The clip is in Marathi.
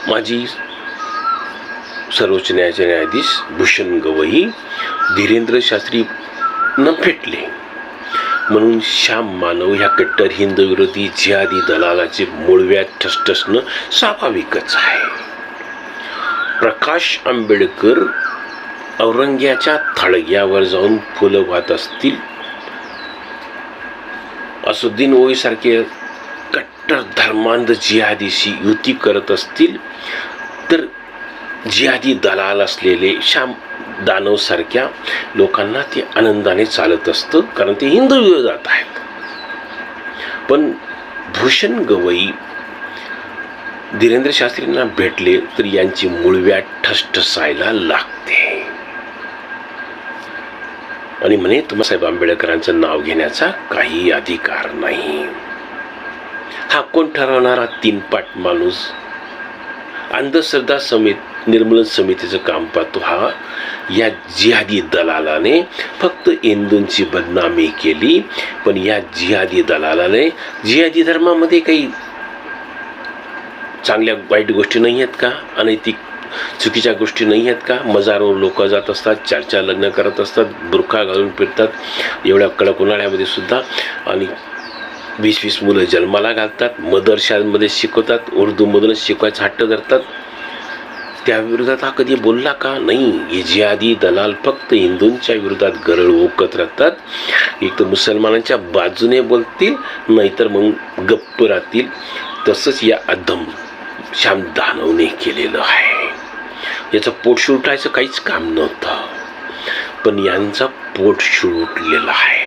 माजी सर्वोच्च न्यायालयाचे न्यायाधीश भूषण गवई धीरेंद्र शास्त्रींना भेटले, म्हणून श्याम मानव ह्या कट्टर हिंदू विरोधी जिहादी दलालाचे मूळव्याध ठसठसणं स्वाभाविकच आहे. प्रकाश आंबेडकर औरंग्याच्या थडग्यावर जाऊन फुलं वाहत असतील, असुद्दीन ओवैसीसारखे कट्टर धर्मांध जिहादीशी युती करत असतील, तर जिहादी दलाल असलेले श्याम दानव सारख्या लोकांना ते आनंदाने चालत असतं, कारण ते हिंदू विरोधात आहेत. पण भूषण गवई धीरेंद्र शास्त्रींना भेटले तर यांची मूळव्याध ठसठसायला लागते आणि म्हणे तुम्हासाहेब आंबेडकरांचं नाव घेण्याचा काही अधिकार नाही. हा कोण ठरवणारा तीनपाट माणूस? अंधश्रद्धा निर्मूलन समितीचं काम पाहतो हा या जिहादी दलालाने फक्त हिंदूंची बदनामी केली. पण या जिहादी दलालाने जिहादी धर्मामध्ये काही चांगल्या वाईट गोष्टी नाही आहेत का? अनैतिक चुकीच्या गोष्टी नाही आहेत का? मजारवर लोक जात असतात, 4 लग्न करत असतात, बुरखा घालून फिरतात एवढ्या कडक उन्हाळ्यामध्ये सुद्धा, आणि 20-20 मुलं जन्माला घालतात, मदरशांमध्ये शिकवतात, उर्दूमधूनच शिकवायचा हट्ट धरतात. त्या विरोधात हा कधी बोलला का? नाही. हे जिहादी दलाल फक्त हिंदूंच्या विरोधात गरळ ओकत राहतात. एक तर मुसलमानांच्या बाजूने बोलतील, नाहीतर मग गप्प राहतील. तसंच या अधम श्याम दानवने केलेलं आहे. याचं पोटशूळ उठायचं काहीच काम नव्हतं, पण यांचा पोटशूळ उठलेला आहे.